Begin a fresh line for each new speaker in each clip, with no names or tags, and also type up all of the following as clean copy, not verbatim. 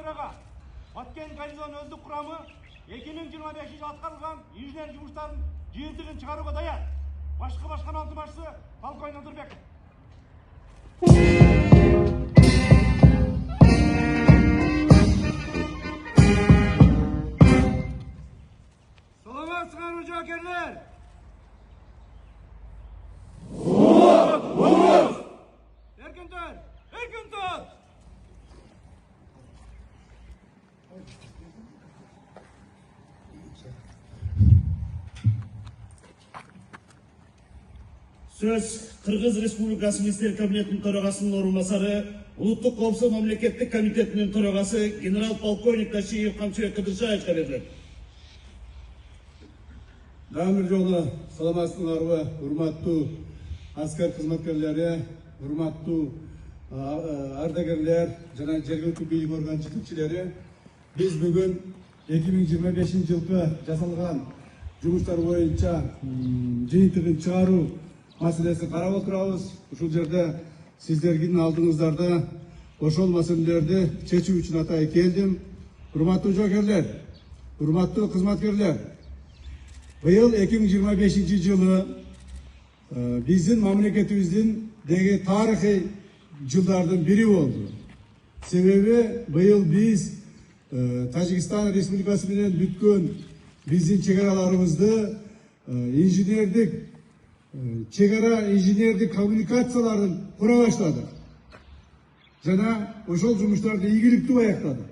төраға. Баткен гарнизон өздік құрамы 2025 жылы атқарылған инженер жұмыстарын жиынтығын шығаруға даяр. Башқы алтымашысы полковник Нұрбек. Саламатсыздар жауынгерлер! Erkin tut! Erkin tut!
Söz Kırgız Respublikası Minister Kabinetinin Төрағасының орынбасары, Улуттук Коопсуздук мамлекеттик комитетинин төрағасы генерал-полковник Ташиев Камчыбек Кыдыршаевичке берилет.
Дагы жолу саламатсыздарбы, урматтуу аскер кызматкерлери, урматтуу ардагерлер жана жергиликтүү бийлик орган жетекчилери, биз бүгүн 2025 жылкы жасалган жумуштар боюнча жыйынтыгын чыгаруу маселесин карап отурабыз. Ушул жерде сиздердин алдыңыздарда ошол маселелерди чечүү үчүн атайын келдим. Урматтуу жоокерлер, урматтуу кызматкерлер, быйыл 2025 жылы биздин мамлекетибиздин тарыхый жылдардын бири болду. Себеби быйыл биз Тажикстан Республикасы менен бүткөн биздин чегараларыбызды инженердик чегара инженердик коммуникацияларын кура баштадык. Жана ошол жумуштарды ийгиликтүү аяктадык.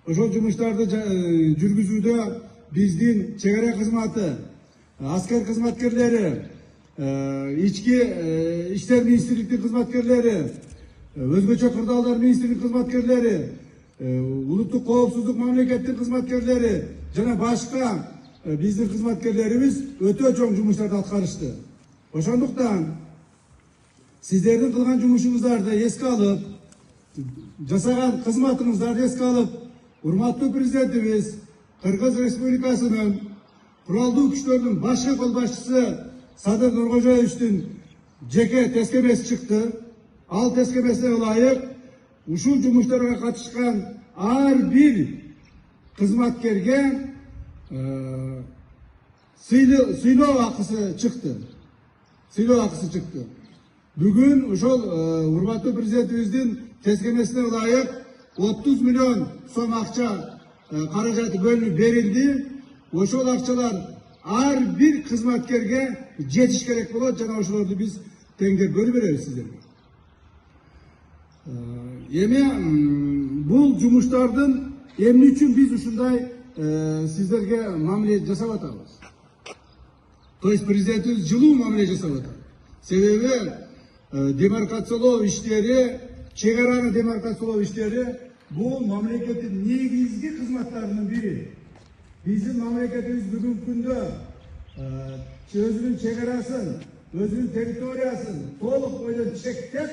Ошол жумуштарды жүргүзүүдө биздин чегара кызматы, аскер кызматкерлери, ички иштер министрликтин кызматкерлери, өзгөчө кырдаалдар министрликтин кызматкерлери, улуттук коопсуздук мамлекеттин кызматкерлери жана башка биздин кызматкерлерибиз өтө чоң жумуштарды аткарышты. Ошондуктан сиздердин кылган жумушуңуздарды эске алып, жасаган кызматыңыздарды эске алып, урматтуу президентибиз Кыргыз Республикасынын куралдуу күчтөрүнүн башкы кол башчысы Садыр Нуркожоевичтин жеке тескемеси чыкты. Ал тескемесине ылайык ушул жумуштарга катышкан ар бир кызматкерге сыйлоо акысы чыкты. Бүгүн ошол урматтуу президентибиздин тескемесине ылайык 30 миллион сом акча каражаты бөлүнүп берилди. Ошол акчалар ар бир кызматкерге жетиш керек болот жана ошолорду биз теңдеп бөлүп беребиз сиздерге. Эми бул жумуштардын эмне үчүн биз ушундай сиздерге мамиле жасап атабыз? То есть президентибиз жылуу мамиле жасап атат. Себеби демаркациялоо иштери, чегараны демаркациялоо иштери бул мамлекеттин негизги кызматтарынын бири. Биздин мамлекетибиз бүгүнкү күндө өзүнүн чегарасын, өзүнүн территориясын толук бойдон чектеп,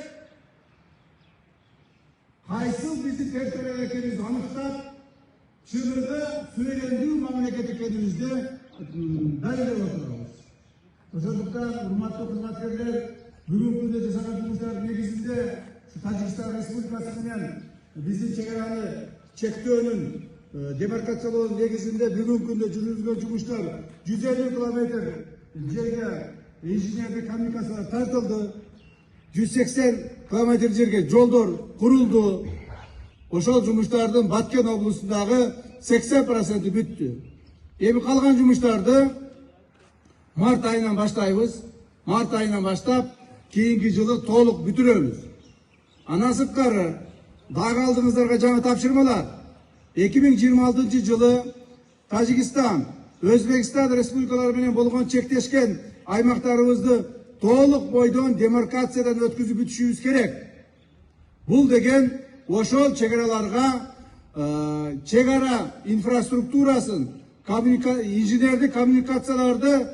кайсыл биздин территория экенибизди аныктап, чыныгы сүйлөндүү мамлекет экенибизди далилдеп отурабыз. Ошондуктан урматтуу кызматкерлер, бүгүнкү күндө жасаган жумуштардын негизинде Тажикстан Республикасы менен биздин чегараны чектөөнүн демаркациялоонун негизинде бүгүнкү күндө жүргүзүлгөн жумуштар 150 километр жерге инженердик коммуникациялар тартылды, 180 километр жерге жолдор курулду. Ошол жумуштардын Баткен облусундагы 80% бүттү. Эми калган жумуштарды март айынан баштайбыз. Март айынан баштап кийинки жылы толук бүтүрөбүз. Андан сырткары дагы алдыңыздарга жаңы тапшырмалар. 2026 жылы Тажикстан, Өзбекстан республикалары менен болгон чектешкен аймактарыбызды толук бойдон демаркациядан өткүзүп бүтүшүбүз керек. Бул деген ошол чегараларга чегара инфраструктурасын, инженердик коммуникацияларды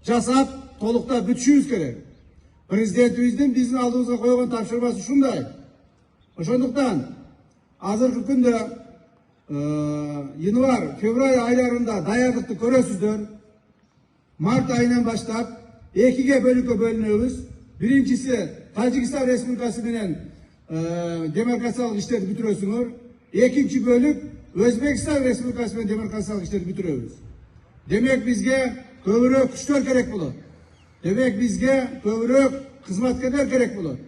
жасап толуктап бүтүшүбүз керек. Президентибиздин биздин алдыбызга койгон тапшырмасы ушундай. Ошондуктан азыркы күндө январь, февраль айларында даярдыкты көрөсүздөр. Март айынан баштап экиге бөлүккө бөлүнөбүз. Биринчиси Тажикстан Республикасы менен демаркациялык иштерди бүтүрөсүңөр. ekинчи bölük Özbekistan Respublikası menен демократиялык иштерди бүтүрөбүз. Демек бизге көбүрөөк күчтөр керек болот. Демек бизге көбүрөөк кызматкерлер керек болот.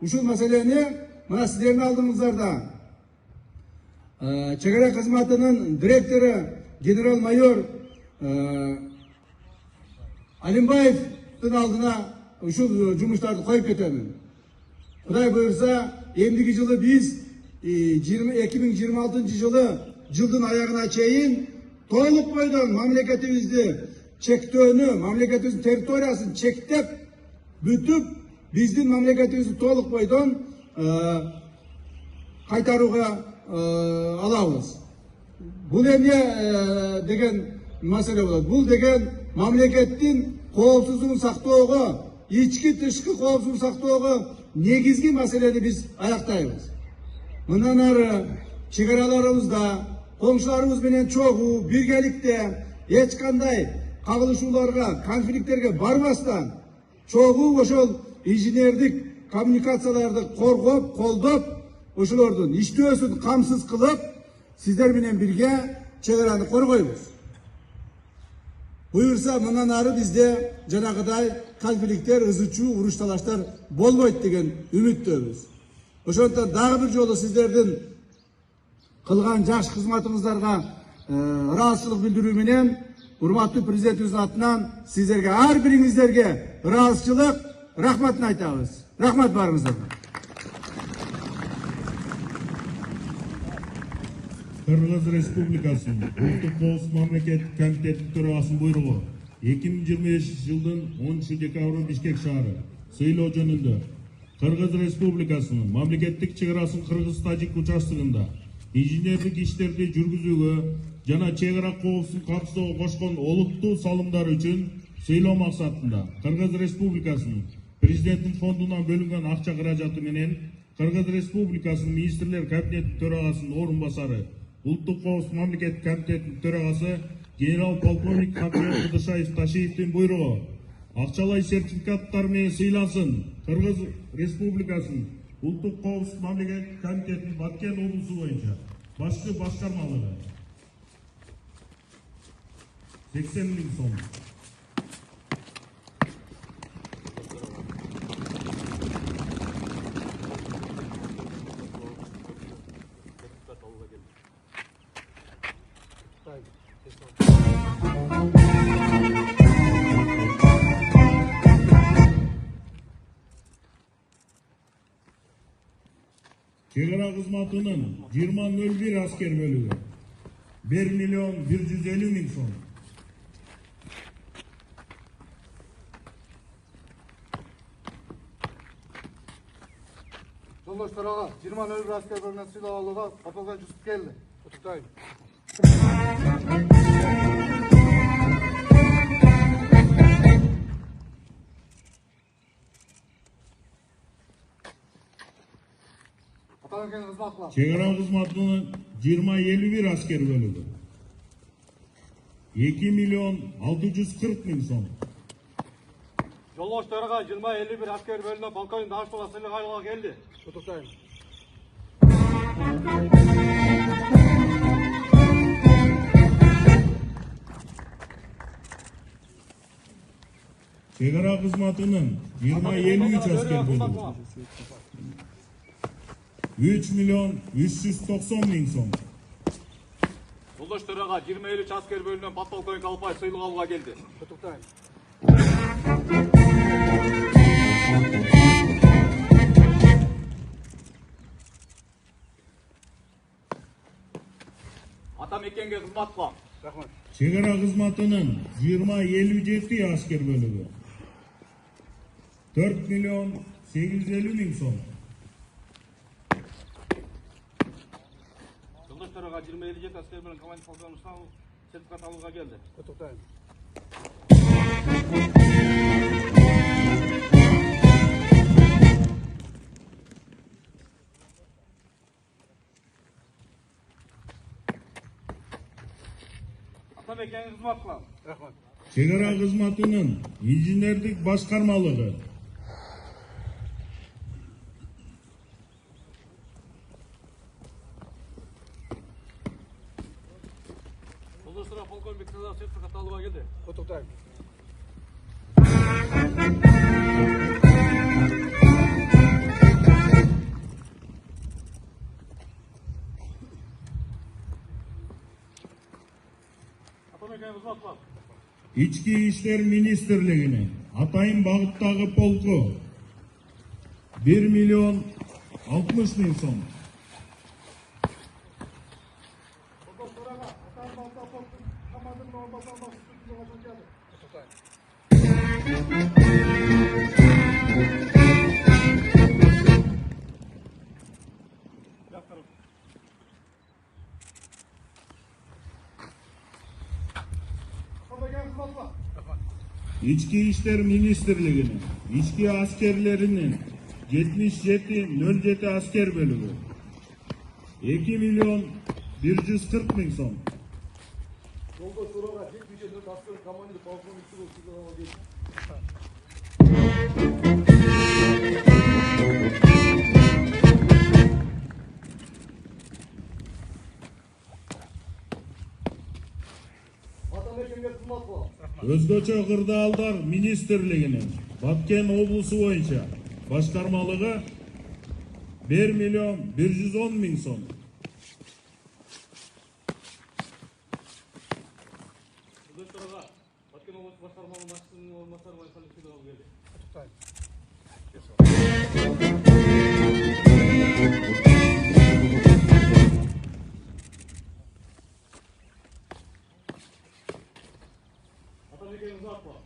Ушул маселени мына сиздердин алдыңыздарда чегара кызматынын директору генерал-майор Алимбаевдин алдына ушул жумуштарды коюп кетемин. Кудай буюрса, эмдиги жылы биз 2026 жылдын аягына чейин толук бойдон мамлекетибизди чектөөнү, мамлекетибиздин территориясын чектеп бүтүп, биздин мамлекетибизди толук бойдон кайтарууга алабыз. Бул эмне деген маселе болот? Бул деген мамлекеттин коопсуздугун сактоого, ички тышкы коопсуздугун сактоого негизги маселени биз аяктайбыз. Мындан ары чегараларыбызда коңшуларыбыз менен чогуу, биргеликте эч кандай кагылышууларга, конфликттерге барбастан чогуу ошол инженердик коммуникацияларды коргоп, колдоп, ошолордун иштөөсүн камсыз кылып, сиздер менен бирге чегараны коргойбуз. Буюрса, мындан ары бизде жанагыдай конфликттер, ызычуу, уруш талаштар болбойт деген үмүттөбүз. Ошондон дагы бир жолу сиздердин кылган жакшы кызматыңыздарга ыраазычылык билдирүү менен урматтуу президентибиздин атынан сиздерге ар бириңиздерге ыраазычылык, рахматын айтабыз. Рахмат барыңыздарга.
Кыргыз Республикасынын Улуттук коопсуздук мамлекеттик комитетинин төрагасынын буйругу 2025 жылдын 10 декабры Бишкек шаары сыйлоо жөнүндө Кыргыз Республикасынын мамлекеттик чегарасын Кыргыз-Тажик участогунда инженердик иштерди жүргүзүүгө жана чегара коопсуздугун камсыздоого кошкон олуттуу салымдар үчүн сыйлоо максатында Кыргыз Республикасынын президенттин фондунан бөлүнгөн акча каражаты менен Кыргыз Республикасынын министрлер кабинетинин төрагасынын орун басары Улуттук коопсуздук мамлекеттик комитетинин төрагасы генерал-полковник Хакмет Кудышаев Ташиевдин буйругу акчалай сертификаттар менен сыйлансын Кыргыз Республикасынын Улуттук коопсуздук мамлекеттик комитетинин Баткен облусу боюнча башкы башкармалыгы 80 000 сом. Чегара кызматынын 2001 аскер бөлүгү 1.150.000 сом.
Жолдошторго 20 аскер бөлүнөн сыйлоо алууга Баталган Жусуп келди. Куттуктайм.
Чегара кызматынын 2051 аскер бөлүгү 2.640.000 сом.
Жолдошторго 2051 аскер бөлүнөн полковник Дашtovга сыйлык алууга келди. Куттуктайм.
Чегара кызматынын 2053 аскер бөлүгү 3.390.000 сом.
Жолдошторго 2053 аскер бөлүнөн подполковник Алпаев сыйлык алууга келди. Куттуктайм. Атамекенге кызмат кылам. Рахмат.
Чегара кызматынын 2057 аскер бөлүгү 4.850.000 сом.
Жолдошторго 2057 аскер бөлүнөн командир полковник сертификат алууга келди. Куттуктайм. Атамекенге кызмат кылам. Рахмат.
Чегара кызматынын инженердик башкармалыгы
Жолдоштарға полковник Казак сертификат алуға келді.
Құттықтаймын.
Атамекен Кызматов.
Ички иштер министрлигине атайын багыттагы полку 1 миллион 60 миң сом. İçki İşler Ministrliğine, içki askerlerinin 7707 asker bölümü 2 milyon 140 ming so'm.
Жолдош Ураға 74 аскер командир полковник сыйлық алуға келді. Атамекенге Кызматов.
Өзгөчө Кырдаалдар Министрлигинин Баткен облусу боюнча башкармалыгы 1 миллион 110 миң сом.
Жолдоштарға Баткен облысы башқармалығының басшысының орынбасары Майсалиев сыйлық алуға келді. Атамекен Кызматов.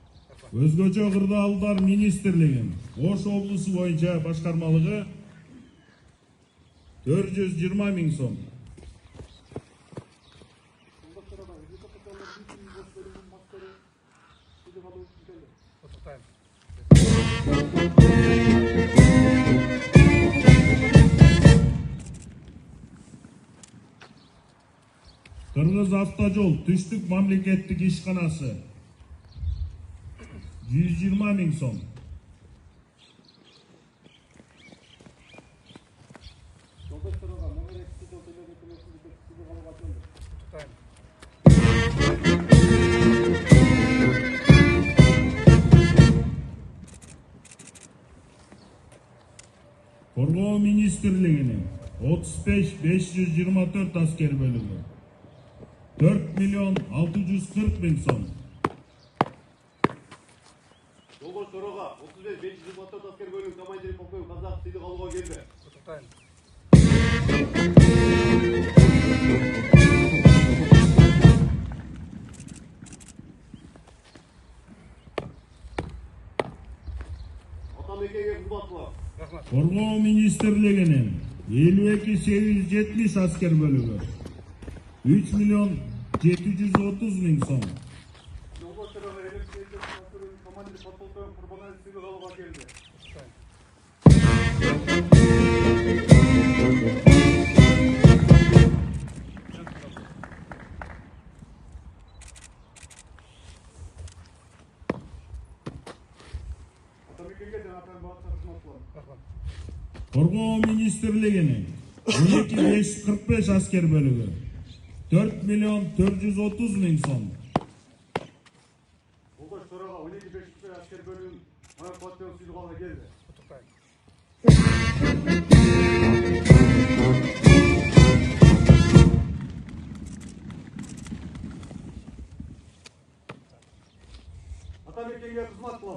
Өзгөчө Кырдаалдар Министрлигин Ош облусу боюнча башкармалыгы 420 миң сом. Кыргыз автожол түштүк мамлекеттик ишканасы 120 миң сом.
Жолдоштарға номер 2 төлөбек сыйлық алуға келді.
Коргоо министрлигинин 35-524 аскер бөлүгү 4 миллион 640 миң сом.
Жолдоштарға 35-524 аскер бөлімінің командирі полковник Казак сыйлық алуға келді. Атамекенге Кызматов.
Коргоо министрлигинин 52-870 аскер бөлүгү 3 миллион 730 миң сом.
Жолдоштарға командирі подполковник Курбанаев сыйлық алуға келді.
Коргоо министрлигинин 12-545 аскер бөлүгү 4 миллион 430 миң сом.
Жолдоштарға 12-545 аскер бөлімінің Майор Куатбеков сыйлық алуға келді. Атамекенге Кызматов.